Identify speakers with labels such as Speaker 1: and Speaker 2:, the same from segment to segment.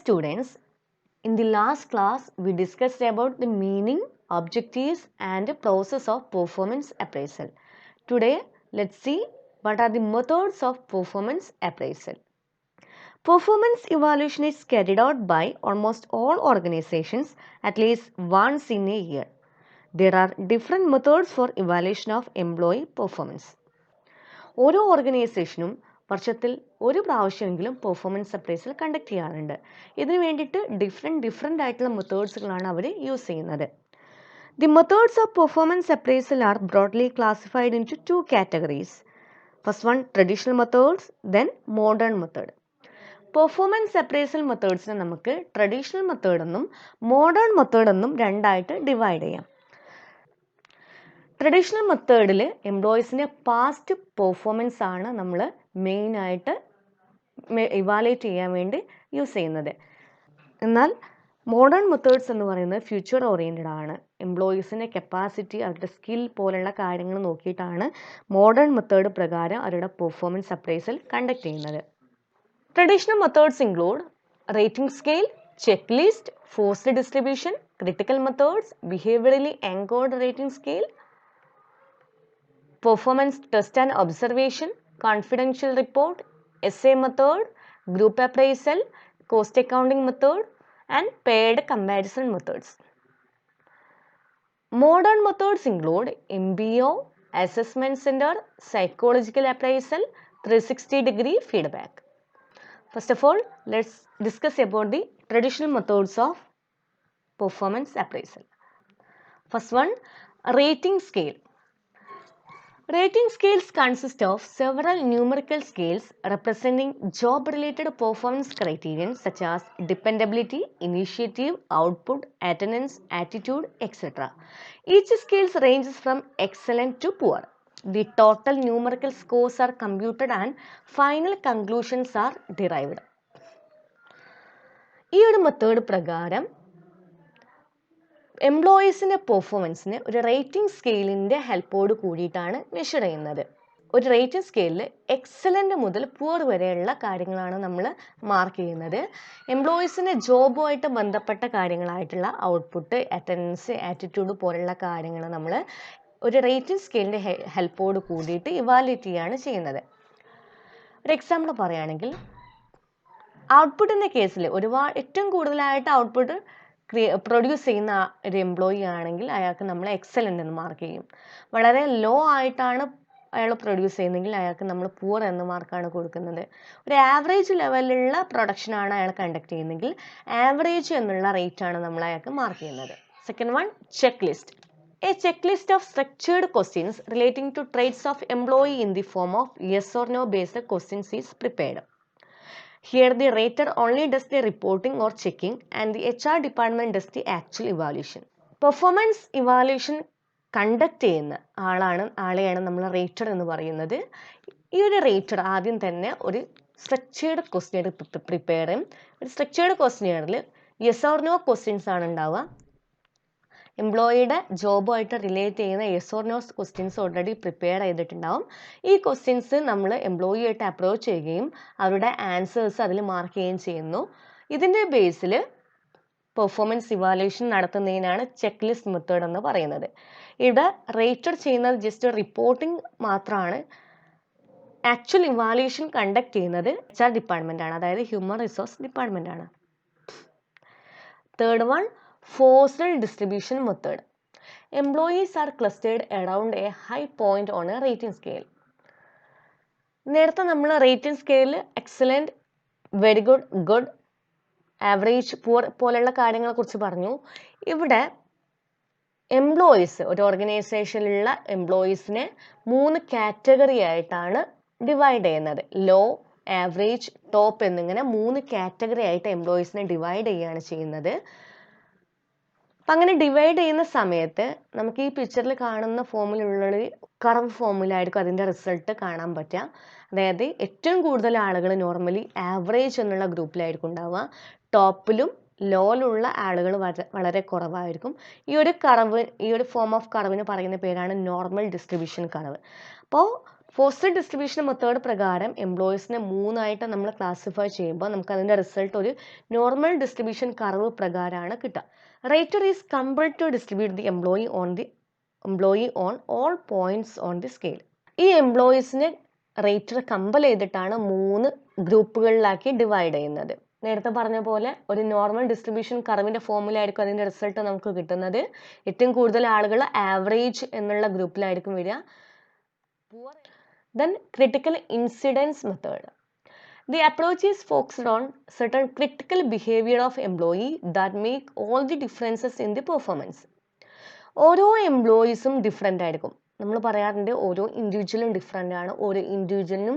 Speaker 1: students, in the last class we discussed about the meaning, objectives and process of performance appraisal. Today let's see what are the methods of performance appraisal. Performance evaluation is carried out by almost all organizations at least once in a year. There are different methods for evaluation of employee performance. ഓരോ ഓർഗനൈസേഷനും വർഷത്തിൽ ഒരു പ്രാവശ്യമെങ്കിലും performance appraisal conduct ചെയ്യാറുണ്ട്. ഇതിനു വേണ്ടിയിട്ട് different ആയിട്ടുള്ള മെത്തേഡ്സുകളാണ് അവർ യൂസ് ചെയ്യുന്നത്. The methods of performance appraisal are broadly classified into 2 categories. First one traditional methods, then modern method. Performance appraisal മെത്തേഡ്സിനെ നമുക്ക് ട്രഡീഷണൽ മെത്തേഡ് എന്നും മോഡേൺ മെത്തേഡ് എന്നും രണ്ടായിട്ട് ഡിവൈഡ് ചെയ്യാം. ട്രഡീഷണൽ മെത്തേഡിൽ എംപ്ലോയീസിൻ്റെ പാസ്റ്റ് പെർഫോമൻസ് ആണ് നമ്മൾ മെയിനായിട്ട് ഇവാലുവേറ്റ് ചെയ്യാൻ വേണ്ടി യൂസ് ചെയ്യുന്നത്. എന്നാൽ മോഡേൺ മെത്തേഡ്സ് എന്ന് പറയുന്നത് ഫ്യൂച്ചർ ഓറിയൻറ്റഡ് ആണ്. എംപ്ലോയീസിൻ്റെ കപ്പാസിറ്റി, അവരുടെ സ്കിൽ പോലുള്ള കാര്യങ്ങൾ നോക്കിയിട്ടാണ് മോഡേൺ മെത്തേഡ് പ്രകാരം അവരുടെ പെർഫോമൻസ് അപ്രൈസൽ കണ്ടക്ട് ചെയ്യുന്നത്. Traditional methods include rating scale, check list, forced distribution, critical methods, behaviourally anchored rating scale, performance test and observation, confidential report, essay method, group appraisal, cost accounting method and paired comparison methods. Modern methods include MBO, assessment center, psychological appraisal, 360-degree feedback. First of all, let's discuss about the traditional methods of performance appraisal. First one, rating scale. Rating scales consist of several numerical scales representing job-related performance criteria such as dependability, initiative, output, attendance, attitude, etc. Each scale ranges from excellent to poor. The total numerical scores are computed and final conclusions are derived. ഈ ഒരു method പ്രകാരം എംപ്ലോയീസിൻ്റെ പെർഫോമൻസിന് ഒരു rating സ്കെയിലിൻ്റെ ഹെൽപ്പോട് കൂടിയിട്ടാണ് measure ചെയ്യുന്നത്. ഒരു rating സ്കെയിലിൽ excellent മുതൽ poor വരെയുള്ള കാര്യങ്ങളാണ് നമ്മൾ മാർക്ക് ചെയ്യുന്നത്. എംപ്ലോയീസിൻ്റെ ജോബുമായിട്ട് ബന്ധപ്പെട്ട കാര്യങ്ങളായിട്ടുള്ള ഔട്ട്പുട്ട്, അറ്റൻഡൻസ്, ആറ്റിറ്റ്യൂഡ് പോലുള്ള കാര്യങ്ങൾ നമ്മൾ ഒരു റേറ്റിംഗ് സ്കെയിലിൻ്റെ ഹെൽപ്പോട് കൂടിയിട്ട് ഇവാലുവേറ്റ് ചെയ്യുകയാണ് ചെയ്യുന്നത്. ഒരു എക്സാമ്പിൾ പറയുകയാണെങ്കിൽ ഔട്ട്പുട്ടിൻ്റെ കേസിൽ ഏറ്റവും കൂടുതലായിട്ട് ഔട്ട്പുട്ട് പ്രൊഡ്യൂസ് ചെയ്യുന്ന ഒരു എംപ്ലോയി ആണെങ്കിൽ അയാൾക്ക് നമ്മൾ എക്സലൻ്റ് എന്ന് മാർക്ക് ചെയ്യും. വളരെ ലോ ആയിട്ടാണ് അയാൾ പ്രൊഡ്യൂസ് ചെയ്യുന്നതെങ്കിൽ അയാൾക്ക് നമ്മൾ പുവർ എന്ന മാർക്കാണ് കൊടുക്കുന്നത്. ഒരു ആവറേജ് ലെവലിലുള്ള പ്രൊഡക്ഷനാണ് അയാൾ കണ്ടക്ട് ചെയ്യുന്നതെങ്കിൽ ആവറേജ് എന്നുള്ള റേറ്റാണ് നമ്മൾ അയാൾക്ക് മാർക്ക് ചെയ്യുന്നത്. Second one, check list. A checklist of structured questions relating to traits of employee in the form of yes or no based questions is prepared. Here the rater only does the reporting or checking and the HR department does the actual evaluation. Performance evaluation conduct ചെയ്യുന്ന ആളെയാണ് നമ്മൾ റേറ്റർ എന്ന് പറയുന്നത്. ഈ ഒരു റേറ്റർ ആദ്യം തന്നെ ഒരു structured question prepare ചെയ്യും. ഒരു സ്ട്രക്ചേർഡ് ക്വസ്റ്റ്യനിൽ യെസ് ഓർ നോ ക്വസ്റ്റ്യൻസ് ആണ് ഉണ്ടാവുക. എംപ്ലോയിയുടെ ജോബുമായിട്ട് റിലേറ്റ് ചെയ്യുന്ന yes or no questions already prepare ചെയ്തിട്ടുണ്ടാവും. ഈ ക്വസ്റ്റ്യൻസ് നമ്മൾ എംപ്ലോയിയായിട്ട് അപ്രോച്ച് ചെയ്യുകയും അവരുടെ ആൻസേഴ്സ് അതിൽ മാർക്ക് ചെയ്യുകയും ചെയ്യുന്നു. ഇതിൻ്റെ ബേസിൽ പെർഫോമൻസ് ഇവാലുവേഷൻ നടത്തുന്നതിനാണ് ചെക്ക് ലിസ്റ്റ് മെത്തേഡ് എന്ന് പറയുന്നത്. ഇവിടെ റേറ്റർ ചെയ്യുന്നത് ജസ്റ്റ് റിപ്പോർട്ടിംഗ് മാത്രമാണ്. ആക്ച്വൽ ഇവാലുവേഷൻ കണ്ടക്ട് ചെയ്യുന്നത് HR ഡിപ്പാർട്ട്മെൻ്റ് ആണ്, അതായത് ഹ്യൂമൻ റിസോഴ്സ് ഡിപ്പാർട്ട്മെൻ്റ് ആണ്. Third one, forced distribution method. Employees are clustered around a high point on a rating scale. നേരത്തെ നമ്മൾ റേറ്റിംഗ് സ്കെയിലിൽ excellent, very good, good, average, poor പോലെയുള്ള കാര്യങ്ങളെക്കുറിച്ച് പറഞ്ഞു. ഇവിടെ എംപ്ലോയീസ്, ഒരു ഓർഗനൈസേഷനിലുള്ള എംപ്ലോയീസിനെ 3 കാറ്റഗറി ആയിട്ടാണ് ഡിവൈഡ് ചെയ്യുന്നത്. ലോ, ആവറേജ്, ടോപ്പ് എന്നിങ്ങനെ 3 കാറ്റഗറി ആയിട്ട് എംപ്ലോയീസിനെ ഡിവൈഡ് ചെയ്യുകയാണ് ചെയ്യുന്നത്. അപ്പം അങ്ങനെ ഡിവൈഡ് ചെയ്യുന്ന സമയത്ത് നമുക്ക് ഈ പിക്ചറിൽ കാണുന്ന ഫോമിലുള്ള കർവ് ഫോമിലായിരിക്കും അതിൻ്റെ റിസൾട്ട് കാണാൻ പറ്റുക. അതായത് ഏറ്റവും കൂടുതൽ ആളുകൾ നോർമലി ആവറേജ് എന്നുള്ള ഗ്രൂപ്പിലായിരിക്കും ഉണ്ടാവുക. ടോപ്പിലും ലോയിലുള്ള ആളുകൾ വളരെ കുറവായിരിക്കും. ഈ ഒരു ഫോം ഓഫ് കർവിന് പറയുന്ന പേരാണ് നോർമൽ ഡിസ്ട്രിബ്യൂഷൻ കർവ്. അപ്പോൾ ഫോസ്റ്റർ ഡിസ്ട്രിബ്യൂഷൻ മെത്തേഡ് പ്രകാരം എംപ്ലോയീസിനെ മൂന്നായിട്ട് നമ്മൾ ക്ലാസിഫൈ ചെയ്യുമ്പോൾ നമുക്ക് അതിൻ്റെ റിസൾട്ട് ഒരു നോർമൽ ഡിസ്ട്രിബ്യൂഷൻ കർവ് പ്രകാരമാണ് കിട്ടുക. Rater is compelled to distribute the employee on all points on the scale. ഈ എംപ്ലോയീസിനെ റേറ്റർ കമ്പൽ ചെയ്തിട്ടാണ് 3 ഗ്രൂപ്പുകളിലാക്കി ഡിവൈഡ് ചെയ്യുന്നത്. നേരത്തെ പറഞ്ഞ പോലെ ഒരു നോർമൽ ഡിസ്ട്രിബ്യൂഷൻ കർവിൻ്റെ ഫോമിലായിരിക്കും അതിൻ്റെ റിസൾട്ട് നമുക്ക് കിട്ടുന്നത്. ഏറ്റവും കൂടുതൽ ആളുകൾ ആവറേജ് എന്നുള്ള ഗ്രൂപ്പിലായിരിക്കും വരിക. Then critical incidence method. The approach is focused on certain critical behavior of employee that make all the differences in the performance. ഓരോ എംപ്ലോയീസും ഡിഫറെൻ്റ് ആയിരിക്കും. നമ്മൾ പറയാറുണ്ട് ഓരോ ഇൻഡിവിജ്വലും ഡിഫറെൻ്റ് ആണ്. ഓരോ ഇൻഡിവിജ്വലിനും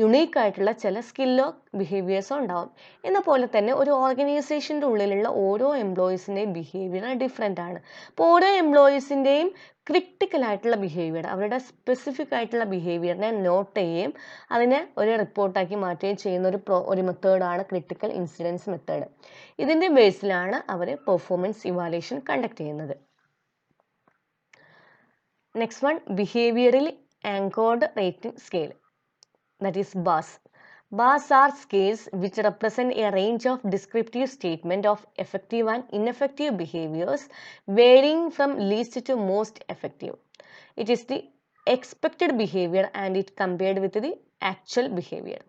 Speaker 1: യുണീക്ക് ആയിട്ടുള്ള ചില സ്കില്ലോ ബിഹേവിയേഴ്സോ ഉണ്ടാവും. എന്ന പോലെ തന്നെ ഒരു ഓർഗനൈസേഷൻ്റെ ഉള്ളിലുള്ള ഓരോ എംപ്ലോയീസിൻ്റെയും ബിഹേവിയർ ഡിഫറെൻ്റ് ആണ്. അപ്പോൾ ഓരോ എംപ്ലോയീസിൻ്റെയും ക്രിട്ടിക്കൽ ആയിട്ടുള്ള ബിഹേവിയർ, അവരുടെ സ്പെസിഫിക് ആയിട്ടുള്ള ബിഹേവിയറിനെ നോട്ട് ചെയ്യുകയും അതിനെ ഒരു റിപ്പോർട്ടാക്കി മാറ്റുകയും ചെയ്യുന്ന ഒരു മെത്തേഡാണ് ക്രിട്ടിക്കൽ ഇൻസിഡൻസ് മെത്തേഡ്. ഇതിൻ്റെ ബേസിലാണ് അവർ പെർഫോമൻസ് ഇവാലുവേഷൻ കണ്ടക്ട് ചെയ്യുന്നത്. Next one, behavioural anchored rating scale, that is BAS. BAS are scales which represent a range of descriptive statement of effective and ineffective behaviors varying from least to most effective. It is the expected behavior and it compared with the actual behavior.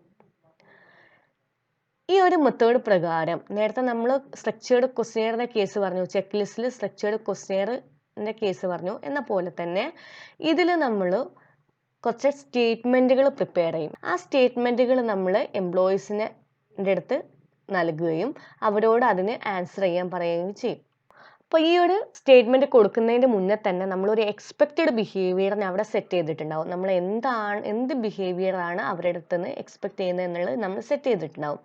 Speaker 1: ഈ ഒരു method പ്രകാരം നേരത്തെ നമ്മൾ structured ക്വസ്റ്റ്യനെയറിൻ്റെ case പറഞ്ഞു, check ലിസ്റ്റിൽ structured ക്വസ്റ്റ്യനെയറിൻ്റെ case പറഞ്ഞു. എന്ന പോലെ തന്നെ ഇതിൽ നമ്മൾ കുറച്ച് സ്റ്റേറ്റ്മെൻറ്റുകൾ പ്രിപ്പയർ ചെയ്യും. ആ സ്റ്റേറ്റ്മെൻറ്റുകൾ നമ്മൾ എംപ്ലോയീസിൻ്റെ അടുത്ത് നൽകുകയും അവരോട് അതിന് ആൻസർ ചെയ്യാൻ പറയുകയും ചെയ്യും. അപ്പോൾ ഈ ഒരു സ്റ്റേറ്റ്മെൻറ്റ് കൊടുക്കുന്നതിന് മുന്നേ തന്നെ നമ്മളൊരു എക്സ്പെക്റ്റഡ് ബിഹേവിയറിനെ അവിടെ സെറ്റ് ചെയ്തിട്ടുണ്ടാവും. നമ്മൾ എന്ത് ബിഹേവിയറാണ് അവരുടെ അടുത്ത് നിന്ന് എക്സ്പെക്റ്റ് ചെയ്യുന്നത് എന്നുള്ളത് നമ്മൾ സെറ്റ് ചെയ്തിട്ടുണ്ടാവും.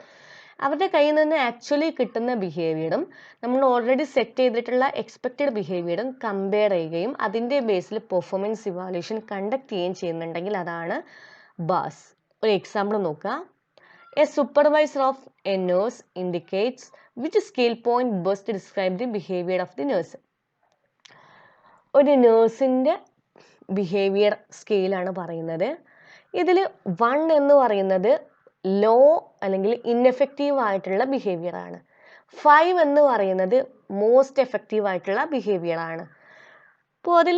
Speaker 1: അവരുടെ കയ്യിൽ നിന്ന് ആക്ച്വലി കിട്ടുന്ന ബിഹേവിയറും നമ്മൾ ഓൾറെഡി സെറ്റ് ചെയ്തിട്ടുള്ള എക്സ്പെക്റ്റഡ് ബിഹേവിയറും കമ്പയർ ചെയ്യുകയും അതിൻ്റെ ബേസിൽ പെർഫോമൻസ് ഇവാലുവേഷൻ കണ്ടക്ട് ചെയ്യുകയും ചെയ്യുന്നുണ്ടെങ്കിൽ അതാണ് ബാസ്. ഒരു എക്സാമ്പിൾ നോക്കുക. A supervisor of A nurse indicates which scale point best describe the behaviour of the nurse. ഒരു നേഴ്സിൻ്റെ ബിഹേവിയർ സ്കെയിലാണ് പറയുന്നത്. ഇതിൽ 1 എന്ന് പറയുന്നത് ലോ അല്ലെങ്കിൽ ഇൻഎഫക്റ്റീവ് ആയിട്ടുള്ള ബിഹേവിയർ ആണ്. 5 എന്ന് പറയുന്നത് മോസ്റ്റ് എഫക്റ്റീവ് ആയിട്ടുള്ള ബിഹേവിയർ ആണ്. അപ്പോൾ അതിൽ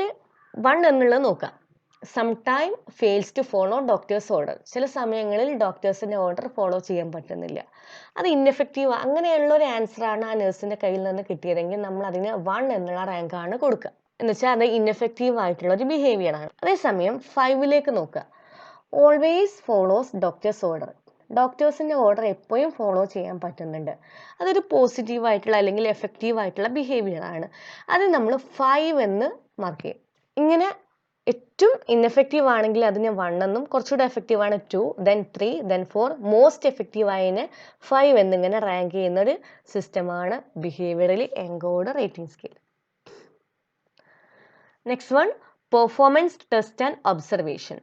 Speaker 1: 1 എന്നുള്ളത് നോക്കാം. Sometime fails to follow doctor's order. ചില സമയങ്ങളിൽ ഡോക്ടേഴ്സിൻ്റെ ഓർഡർ ഫോളോ ചെയ്യാൻ പറ്റുന്നില്ല, അത് ഇൻഎഫക്റ്റീവ്. അങ്ങനെയുള്ള ഒരു ആൻസറാണ് ആ നേഴ്സിൻ്റെ കയ്യിൽ നിന്ന് കിട്ടിയതെങ്കിൽ നമ്മൾ അതിന് 1 എന്നുള്ള റാങ്കാണ് കൊടുക്കുക. എന്ന് വെച്ചാൽ അത് ഇൻഎഫക്റ്റീവ് ആയിട്ടുള്ള ഒരു ബിഹേവിയർ ആണ്. അതേസമയം 5ലേക്ക് നോക്കുക. Always follows doctor's order. ഡോക്ടേഴ്സിൻ്റെ ഓർഡർ എപ്പോഴും ഫോളോ ചെയ്യാൻ പറ്റുന്നുണ്ട്, അതൊരു പോസിറ്റീവ് ആയിട്ടുള്ള അല്ലെങ്കിൽ എഫക്റ്റീവ് ആയിട്ടുള്ള ബിഹേവിയർ ആണ്. അത് നമ്മൾ 5 എന്ന് മാർക്ക് ചെയ്യും. ഇങ്ങനെ ഏറ്റവും ഇൻഎഫക്റ്റീവ് ആണെങ്കിൽ അതിന് 1 എന്നും, കുറച്ചുകൂടെ എഫക്റ്റീവ് ആണ് 2, then 3, then 4, മോസ്റ്റ് എഫക്റ്റീവ് ആയതിന് 5 എന്നിങ്ങനെ റാങ്ക് ചെയ്യുന്ന ഒരു സിസ്റ്റമാണ് behaviourally anchored rating scale. Next one, performance test and observation.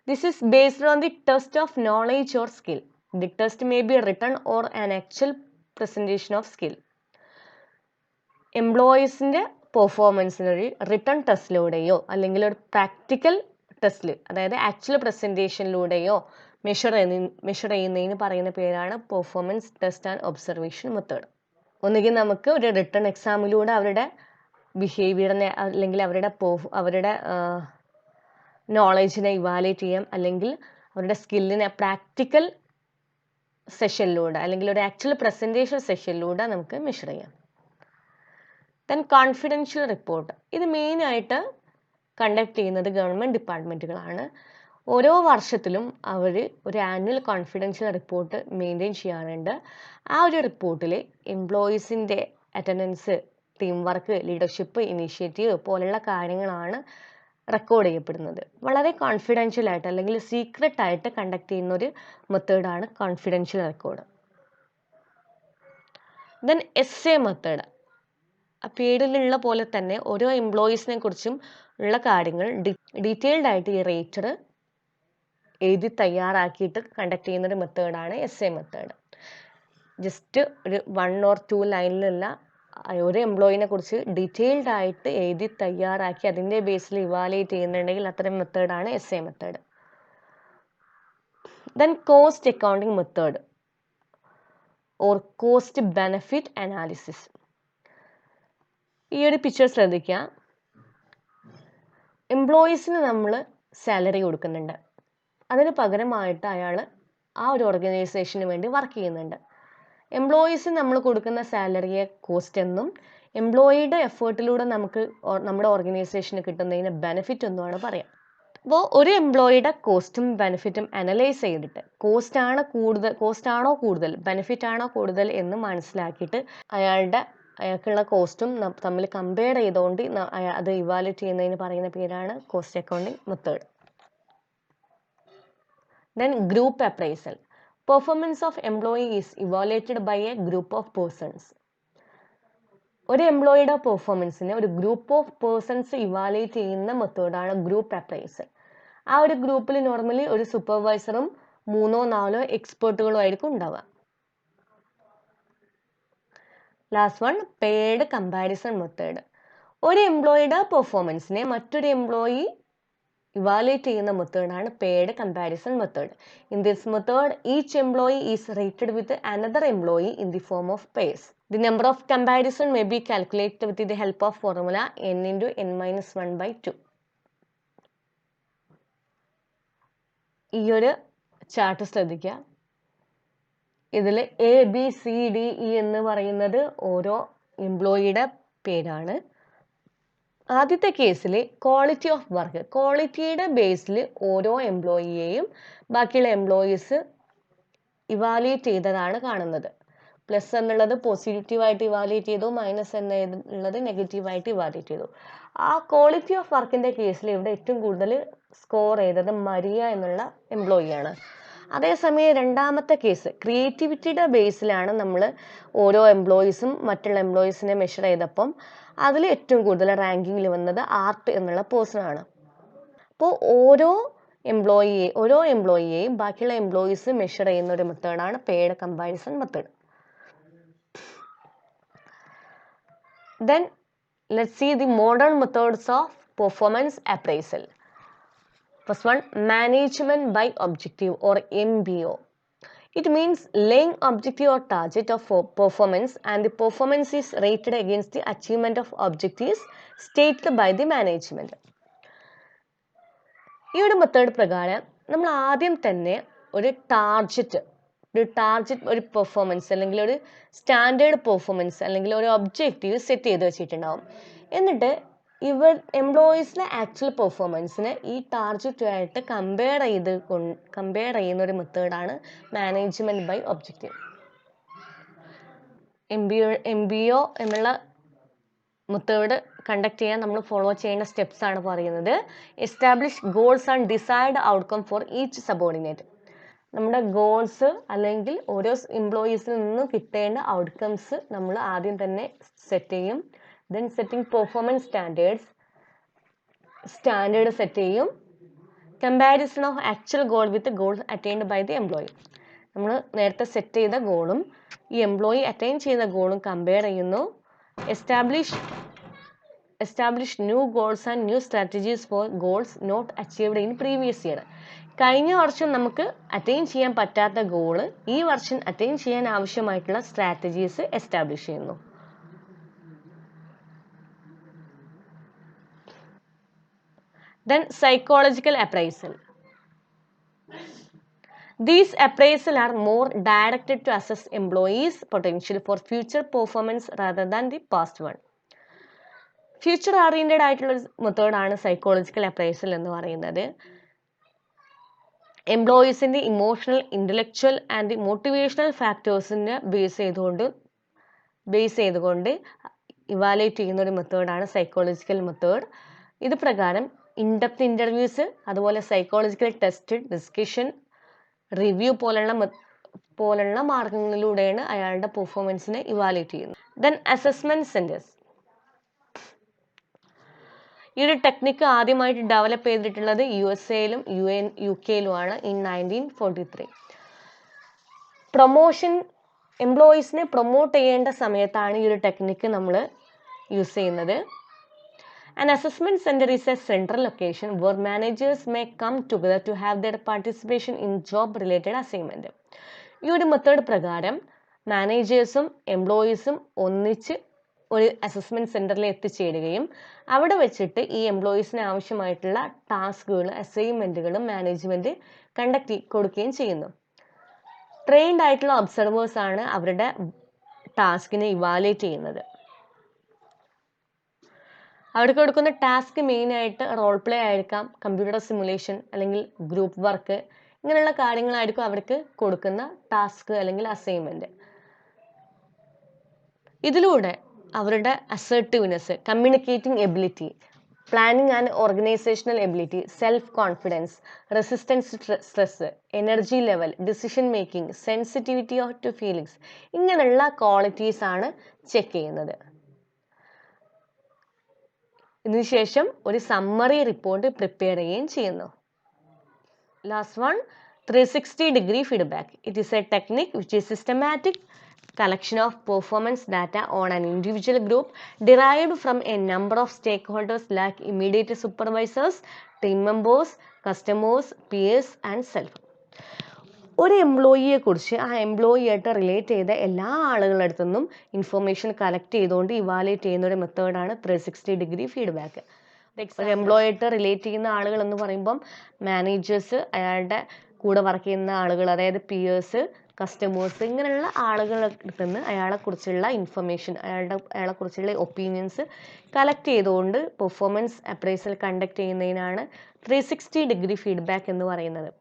Speaker 1: This is based on the test of knowledge or skill. The test may be written or an actual presentation of skill. എംപ്ലോയീസിൻ്റെ പെർഫോമൻസിന് ഒരു return ടെസ്റ്റിലൂടെയോ അല്ലെങ്കിൽ ഒരു practical ടെസ്റ്റിൽ, അതായത് actual പ്രസൻറ്റേഷനിലൂടെയോ measure ചെയ്യുന്നതിന് പറയുന്ന പേരാണ് performance test and observation method. ഒന്നുകിൽ നമുക്ക് ഒരു റിട്ടേൺ എക്സാമിലൂടെ അവരുടെ ബിഹേവിയറിനെ അല്ലെങ്കിൽ അവരുടെ നോളജിനെ ഇവാലുവേറ്റ് ചെയ്യാം, അല്ലെങ്കിൽ അവരുടെ സ്കില്ലിനെ പ്രാക്ടിക്കൽ സെഷനിലൂടെ അല്ലെങ്കിൽ ഒരു ആക്ച്വൽ പ്രസൻറ്റേഷൻ സെഷനിലൂടെ നമുക്ക് മെഷർ ചെയ്യാം. Then confidential report. ഇത് മെയിനായിട്ട് കണ്ടക്ട് ചെയ്യുന്നത് ഗവൺമെൻറ് ഡിപ്പാർട്ട്മെൻറ്റുകളാണ്. ഓരോ വർഷത്തിലും അവർ ഒരു ആനുവൽ കോൺഫിഡൻഷ്യൽ റിപ്പോർട്ട് മെയിൻറ്റെയിൻ ചെയ്യാറുണ്ട്. ആ ഒരു റിപ്പോർട്ടിൽ എംപ്ലോയീസിൻ്റെ attendance, team work, leadership, initiative പോലുള്ള കാര്യങ്ങളാണ് റെക്കോർഡ് ചെയ്യപ്പെടുന്നത്. വളരെ കോൺഫിഡൻഷ്യൽ ആയിട്ട് അല്ലെങ്കിൽ സീക്രട്ട് ആയിട്ട് കണ്ടക്ട് ചെയ്യുന്ന ഒരു മെത്തേഡാണ് confidential record. Then essay method. ആ പേരിലുള്ള പോലെ തന്നെ ഓരോ എംപ്ലോയീസിനെ കുറിച്ചും ഉള്ള കാര്യങ്ങൾ ഡീറ്റെയിൽഡ് ആയിട്ട് ഈ റേറ്റർ എഴുതി തയ്യാറാക്കിയിട്ട് കണ്ടക്ട് ചെയ്യുന്ന ഒരു മെത്തേഡാണ് എസ്സേ മെത്തേഡ്. ജസ്റ്റ് ഒരു 1 or 2 ലൈനിലുള്ള ഒരു എംപ്ലോയിനെ കുറിച്ച് ഡീറ്റെയിൽഡ് ആയിട്ട് എഴുതി തയ്യാറാക്കി അതിൻ്റെ ബേസിൽ ഇവാലുവേറ്റ് ചെയ്യുന്നുണ്ടെങ്കിൽ അത്തരം മെത്തേഡാണ് essay method. Then cost accounting method or cost benefit analysis. ഈ ഒരു പിക്ചർ ശ്രദ്ധിക്കുക. എംപ്ലോയീസിന് നമ്മൾ സാലറി കൊടുക്കുന്നുണ്ട്, അതിന് പകരമായിട്ട് അയാൾ ആ ഒരു ഓർഗനൈസേഷന് വേണ്ടി വർക്ക് ചെയ്യുന്നുണ്ട്. എംപ്ലോയീസിന് നമ്മൾ കൊടുക്കുന്ന സാലറിയെ കോസ്റ്റ് എന്നും എംപ്ലോയിയുടെ എഫേർട്ടിലൂടെ നമുക്ക് നമ്മുടെ ഓർഗനൈസേഷന് കിട്ടുന്നതിന് ബെനിഫിറ്റ് എന്നുമാണ് പറയാം. അപ്പോൾ ഒരു എംപ്ലോയിയുടെ കോസ്റ്റും ബെനിഫിറ്റും അനലൈസ് ചെയ്തിട്ട് കോസ്റ്റ് ആണോ കൂടുതൽ ബെനിഫിറ്റ് ആണോ കൂടുതൽ എന്ന് മനസ്സിലാക്കിയിട്ട് അയാൾക്കുള്ള കോസ്റ്റും തമ്മിൽ കമ്പയർ ചെയ്തുകൊണ്ട് അത് ഇവാലുവേറ്റ് ചെയ്യുന്നതിന് പറയുന്ന പേരാണ് cost accounting method. Then group appraisal. Performance of employee is evaluated by a group of persons. ഒരു എംപ്ലോയിയുടെ പെർഫോമൻസിനെ ഒരു ഗ്രൂപ്പ് ഓഫ് പേഴ്സൺസ് ഇവാലുവേറ്റ് ചെയ്യുന്ന മെത്തേഡാണ് ഗ്രൂപ്പ് അപ്രൈസൽ. ആ ഒരു ഗ്രൂപ്പിൽ നോർമലി ഒരു സൂപ്പർവൈസറും 3-4 എക്സ്പേർട്ടുകളും ആയിരിക്കും ഉണ്ടാവുക. Last one, paid comparison method. ഒരു എംപ്ലോയിയുടെ പെർഫോമൻസിനെ മറ്റൊരു എംപ്ലോയി ഇവാലുവേറ്റ് ചെയ്യുന്ന മെത്തേഡാണ് paid comparison method. In this method each employee is rated with another employee in the form of purse. The number of comparison may be calculated with the help of formula n/n-1/2. ഈ ഒരു chart ശ്രദ്ധിക്കുക. ഇതിൽ ABCDE എന്ന് പറയുന്നത് ഓരോ എംപ്ലോയിയുടെ പേരാണ്. ആദ്യത്തെ കേസിൽ ക്വാളിറ്റി ഓഫ് വർക്ക്, ക്വാളിറ്റിയുടെ ബേസിൽ ഓരോ എംപ്ലോയിയെയും ബാക്കിയുള്ള എംപ്ലോയീസ് ഇവാലുവേറ്റ് ചെയ്തതാണ് കാണുന്നത്. പ്ലസ് എന്നുള്ളത് പോസിറ്റീവായിട്ട് ഇവാലുവേറ്റ് ചെയ്തു, മൈനസ് എന്നുള്ളത് നെഗറ്റീവായിട്ട് ഇവാലുവേറ്റ് ചെയ്തു. ആ ക്വാളിറ്റി ഓഫ് വർക്കിൻ്റെ കേസിൽ ഇവിടെ ഏറ്റവും കൂടുതൽ സ്കോർ ചെയ്തത് മരിയ എന്നുള്ള എംപ്ലോയിയാണ്. അതേസമയം രണ്ടാമത്തെ കേസ് ക്രിയേറ്റിവിറ്റിയുടെ ബേസിലാണ് നമ്മൾ ഓരോ എംപ്ലോയീസും മറ്റുള്ള എംപ്ലോയീസിനെ മെഷർ ചെയ്തപ്പം അതിൽ ഏറ്റവും കൂടുതൽ റാങ്കിങ്ങിൽ വന്നത് ആർട്ട് എന്നുള്ള പേഴ്സണാണ്. അപ്പോൾ ഓരോ എംപ്ലോയിയെയും ബാക്കിയുള്ള എംപ്ലോയീസ് മെഷർ ചെയ്യുന്ന ഒരു മെത്തേഡാണ് paid comparison method. Then let's see the modern methods of performance appraisal. First one, management by objective or MBO. It means laying objective or target of performance and the performance is rated against the achievement of objectives stated by the management. ഈ ഒരു method പ്രകാരം നമ്മൾ ആദ്യം തന്നെ ഒരു target ഒരു performance അല്ലെങ്കിൽ ഒരു സ്റ്റാൻഡേർഡ് പെർഫോമൻസ് അല്ലെങ്കിൽ ഒരു ഒബ്ജക്റ്റീവ് സെറ്റ് ചെയ്ത് വെച്ചിട്ടുണ്ടാവും. എന്നിട്ട് എംപ്ലോയീസിലെ ആക്ച്വൽ പെർഫോമൻസിനെ ഈ ടാർജറ്റുമായിട്ട് കമ്പയർ ചെയ്യുന്ന ഒരു മെത്തേഡാണ് മാനേജ്മെന്റ് ബൈ ഒബ്ജക്റ്റീവ്. MBO എന്നുള്ള മെത്തേഡ് കണ്ടക്ട് ചെയ്യാൻ നമ്മൾ ഫോളോ ചെയ്യുന്ന സ്റ്റെപ്സ് ആണ് പറയുന്നത്. Establish goals and decide outcome for each subordinate. നമ്മുടെ ഗോൾസ് അല്ലെങ്കിൽ ഓരോ എംപ്ലോയീസിൽ നിന്നും കിട്ടേണ്ട ഔട്ട്കംസ് നമ്മൾ ആദ്യം തന്നെ സെറ്റ് ചെയ്യും. Then setting performance standard set ചെയ്യും. Comparison of actual goal with goal attained by the employee. നമ്മൾ നേരത്തെ സെറ്റ് ചെയ്ത ഗോളും ഈ എംപ്ലോയി അറ്റൈൻ ചെയ്ത ഗോളും കമ്പയർ ചെയ്യുന്നു. Establish new goals and new strategies for goals not achieved in previous year. കഴിഞ്ഞ വർഷം നമുക്ക് അറ്റൈൻ ചെയ്യാൻ പറ്റാത്ത ഗോള് ഈ വർഷം അറ്റൈൻ ചെയ്യാൻ ആവശ്യമായിട്ടുള്ള സ്ട്രാറ്റജീസ് എസ്റ്റാബ്ലിഷ് ചെയ്യുന്നു. Then psychological appraisal. These appraisal are more directed to assess employees' potential for future performance rather than the past one. Future oriented ആയിട്ടുള്ള മെത്തേഡാണ് സൈക്കോളജിക്കൽ അപ്രൈസൽ എന്ന് പറയുന്നത്. എംപ്ലോയീസിൻ്റെ ഇമോഷണൽ, ഇൻ്റലക്ച്വൽ ആൻഡ് മോട്ടിവേഷണൽ ഫാക്ടേഴ്സിനെ base ചെയ്തുകൊണ്ട് evaluate ചെയ്യുന്ന ഒരു മെത്തേഡാണ് സൈക്കോളജിക്കൽ മെത്തേഡ്. ഇത് പ്രകാരം ഇൻഡെപ്ത് ഇൻ്റർവ്യൂസ്, അതുപോലെ സൈക്കോളജിക്കൽ ടെസ്റ്റ്, ഡിസ്കഷൻ, റിവ്യൂ പോലുള്ള മാർഗങ്ങളിലൂടെയാണ് അയാളുടെ പെർഫോമൻസിനെ ഇവാലുവേറ്റ് ചെയ്യുന്നത്. Then assessment centres. ഈ ഒരു ടെക്നിക്ക് ആദ്യമായിട്ട് ഡെവലപ്പ് ചെയ്തിട്ടുള്ളത് USA-ലും UK-ലുമാണ് ഇൻ 1943. എംപ്ലോയീസിനെ പ്രൊമോട്ട് ചെയ്യേണ്ട സമയത്താണ് ഈ ഒരു ടെക്നിക്ക് നമ്മൾ യൂസ് ചെയ്യുന്നത്. An assessment center is a central location where managers may come together to have their participation in job related assignment. ഈ ഒരു മെത്തേഡ് പ്രകാരം മാനേജേഴ്സും എംപ്ലോയീസും ഒന്നിച്ച് ഒരു അസസ്മെൻറ്റ് സെൻറ്ററിൽ എത്തിച്ചേരുകയും അവിടെ വെച്ചിട്ട് ഈ എംപ്ലോയീസിന് ആവശ്യമായിട്ടുള്ള ടാസ്കുകൾ അസൈൻമെൻറ്റുകളും മാനേജ്മെൻറ്റ് കൊടുക്കുകയും ചെയ്യുന്നു. ട്രെയിൻഡ് ആയിട്ടുള്ള ഒബ്സർവേഴ്സ് ആണ് അവരുടെ ടാസ്കിനെ ഇവാലുവേറ്റ് ചെയ്യുന്നത്. അവർക്ക് കൊടുക്കുന്ന ടാസ്ക് മെയിനായിട്ട് റോൾ പ്ലേ ആയിരിക്കാം, കമ്പ്യൂട്ടർ സിമുലേഷൻ അല്ലെങ്കിൽ ഗ്രൂപ്പ് വർക്ക്, ഇങ്ങനെയുള്ള കാര്യങ്ങളായിരിക്കും അവർക്ക് കൊടുക്കുന്ന ടാസ്ക് അല്ലെങ്കിൽ അസൈൻമെൻറ്റ്. ഇതിലൂടെ അവരുടെ assertiveness, communicating ability, planning and organisational ability, self confidence, resistance stress, energy level, decision making, sensitivity to feelings, ഇങ്ങനെയുള്ള ക്വാളിറ്റീസ് ആണ് ചെക്ക് ചെയ്യുന്നത്. ഇതിനുശേഷം ഒരു സമ്മറി റിപ്പോർട്ട് പ്രിപ്പയർ ചെയ്യുകയും ചെയ്യുന്നു. Last one, 360-degree feedback. It is a technique which is systematic collection of performance data on an individual group derived from a number of stakeholders like immediate supervisors, team members, customers, peers and self. ഒരു എംപ്ലോയിയെ കുറിച്ച് ആ എംപ്ലോയിയായിട്ട് relate ചെയ്ത എല്ലാ ആളുകളുടെ അടുത്തു നിന്നും information collect ചെയ്തുകൊണ്ട് evaluate ചെയ്യുന്ന ഒരു മെത്തേഡാണ് 360-degree feedback. ഒരു എംപ്ലോയിയായിട്ട് റിലേറ്റ് ചെയ്യുന്ന ആളുകൾ എന്ന് പറയുമ്പം മാനേജേഴ്സ്, അയാളുടെ കൂടെ വർക്ക് ചെയ്യുന്ന ആളുകൾ, അതായത് പിയേഴ്സ്, കസ്റ്റമേഴ്സ്, ഇങ്ങനെയുള്ള ആളുകളുടെ അടുത്ത് നിന്ന് അയാളെക്കുറിച്ചുള്ള ഇൻഫർമേഷൻ, അയാളെക്കുറിച്ചുള്ള ഒപ്പീനിയൻസ് കളക്ട് ചെയ്തുകൊണ്ട് പെർഫോമൻസ് അപ്രൈസൽ കണ്ടക്ട് ചെയ്യുന്നതിനാണ് 360-degree feedback എന്ന് പറയുന്നത്.